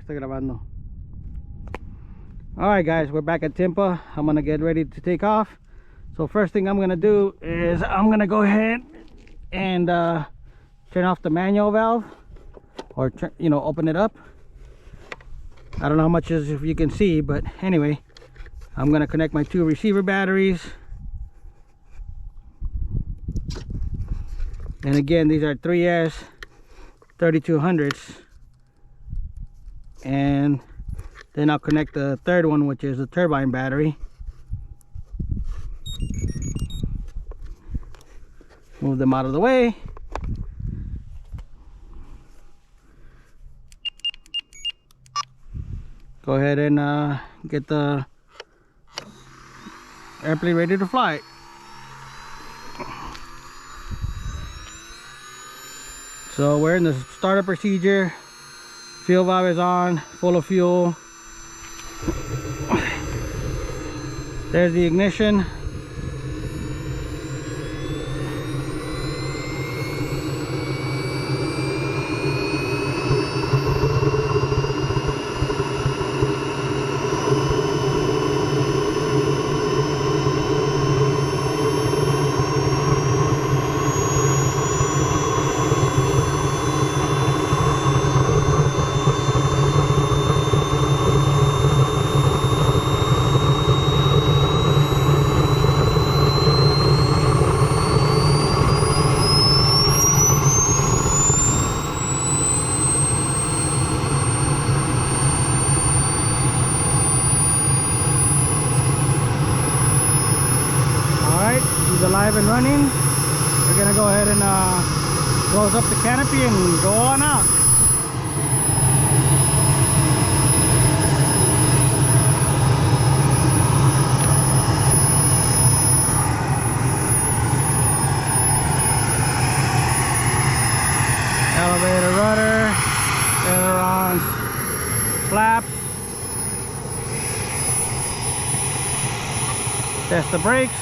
estoy grabando. Alright guys, we're back at Timpa. I'm gonna get ready to take off. So first thing I'm gonna do is I'm gonna go ahead and turn off the manual valve, or open it up. I don't know how much is, if you can see, but anyway, I'm gonna connect my 2 receiver batteries. And again, these are 3S 3200s. And then I'll connect the third one, which is the turbine battery. Move them out of the way. Go ahead and get the airplane ready to fly. So we're in the startup procedure. Fuel valve is on, full of fuel. There's the ignition. Alive and running. We're gonna go ahead and close up the canopy and go on out. Elevator rudder, ailerons, flaps. Test the brakes.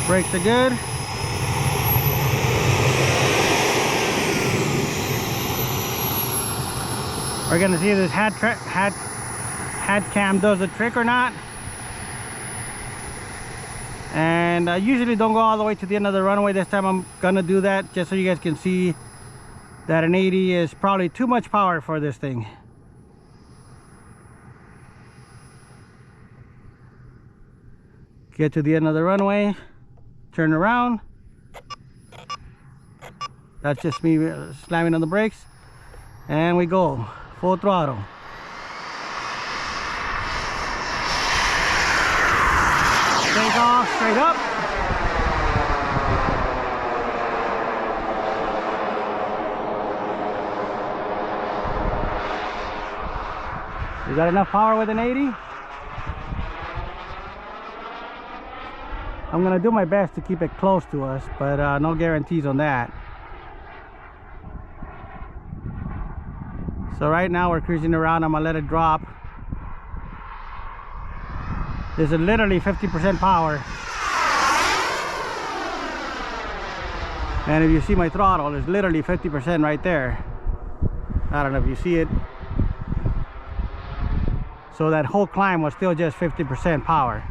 Brakes are good. We're gonna see if this hat cam does the trick or not. And I usually don't go all the way to the end of the runway. This time I'm gonna do that just so you guys can see that an 80 is probably too much power for this thing. Get to the end of the runway. Turn around. That's just me slamming on the brakes, and we go full throttle. Take off straight up. You got enough power with an 80? I'm gonna do my best to keep it close to us, but no guarantees on that. So right now we're cruising around. I'm gonna let it drop. This is literally 50% power. And if you see my throttle, it's literally 50% right there. I don't know if you see it. So that whole climb was still just 50% power.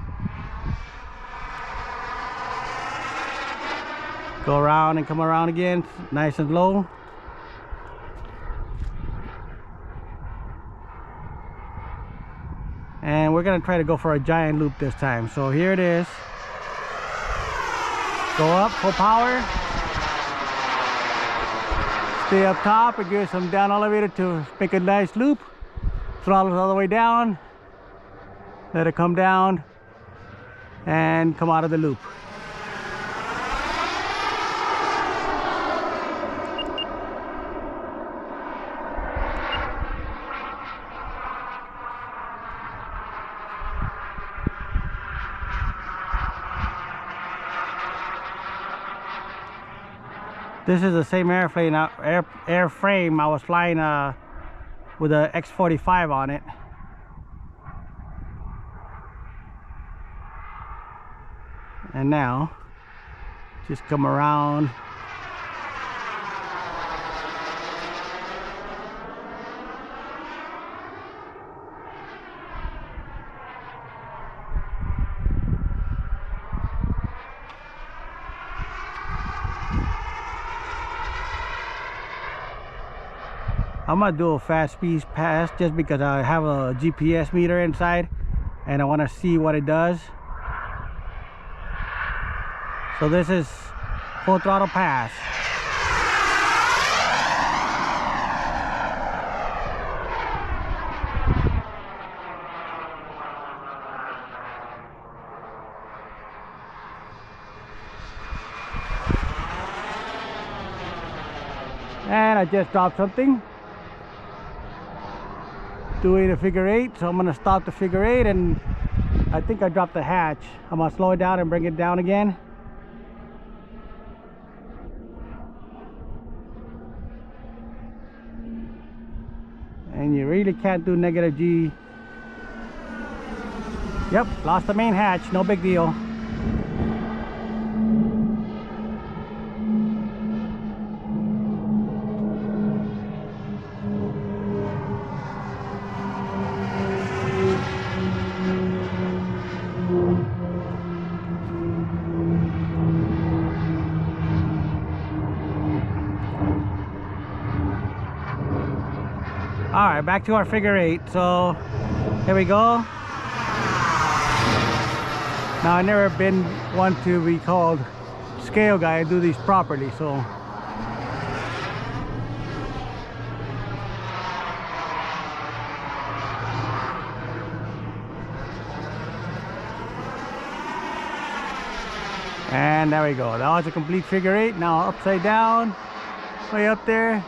Go around and come around again, nice and low. And we're gonna try to go for a giant loop this time. So here it is. Go up, full power. Stay up top and give some down elevator to make a nice loop. Throttle all the way down. Let it come down and come out of the loop. This is the same airplane, airframe I was flying with a X-45 on it. And now, just come around. I'm gonna do a fast speed pass just because I have a GPS meter inside and I want to see what it does. So this is full throttle pass. And I just dropped something. Doing a figure eight, so I'm gonna stop the figure eight, and I think I dropped the hatch. I'm gonna slow it down and bring it down again. And you really can't do negative G. Yep, lost the main hatch, no big deal. All right, back to our figure eight. So here we go. Now I've never been one to be called scale guy and do these properly, so and there we go. That was a complete figure eight. Now upside down, way up there.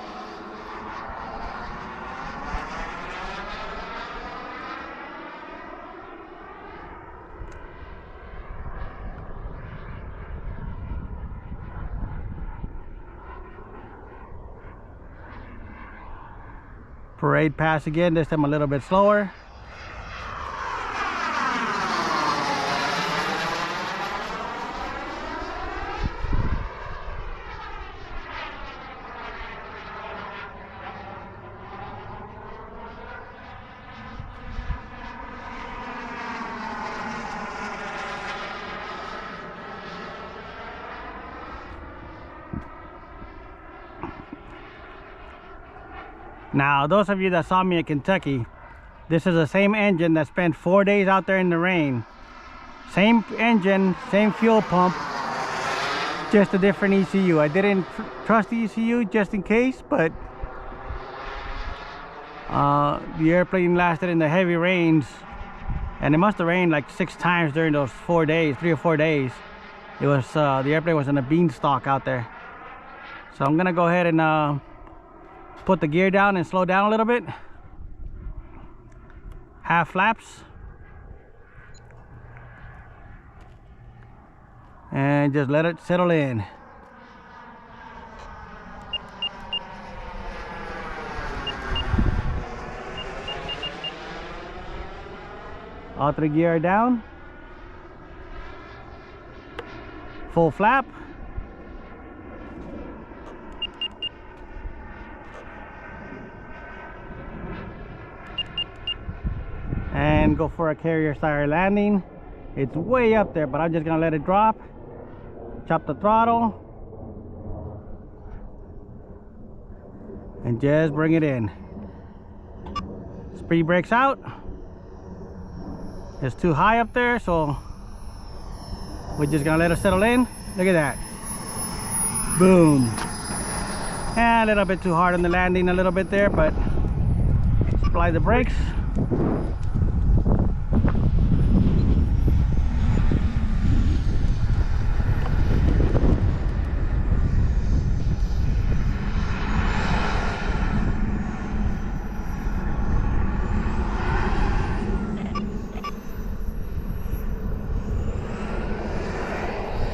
Parade pass again, this time a little bit slower. Now, those of you that saw me in Kentucky, this is the same engine that spent 4 days out there in the rain. Same engine, same fuel pump, just a different ECU. I didn't trust the ECU just in case, but the airplane lasted in the heavy rains, and it must have rained like 6 times during those 4 days, 3 or 4 days. It was the airplane was in a beanstalk out there. So I'm gonna go ahead and put the gear down and slow down a little bit. Half flaps. And just let it settle in. All 3 gear are down. Full flap. And go for a carrier style landing. It's way up there, but I'm just gonna let it drop. Chop the throttle and just bring it in. Speed brakes out. It's too high up there, so we're just gonna let it settle in. Look at that. Boom. And a little bit too hard on the landing, a little bit there, but apply the brakes.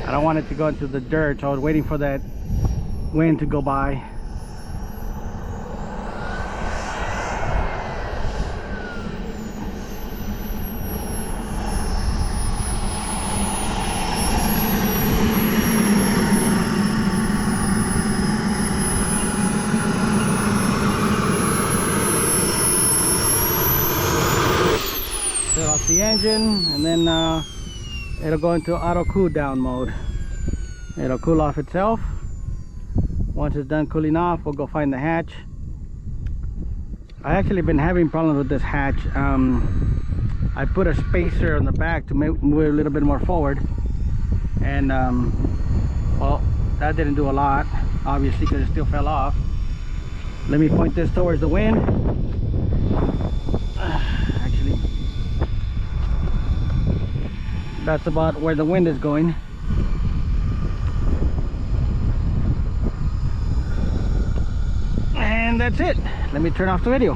I don't want it to go into the dirt, so I was waiting for that wind to go by. Set off the engine, and then it'll go into auto cool down mode. It'll cool off itself. Once it's done cooling off, we'll go find the hatch I actually been having problems with this hatch. I put a spacer on the back to move it a little bit more forward, and well, that didn't do a lot, obviously, because it still fell off. Let me point this towards the wind. Actually, that's about where the wind is going. And that's it. Let me turn off the video.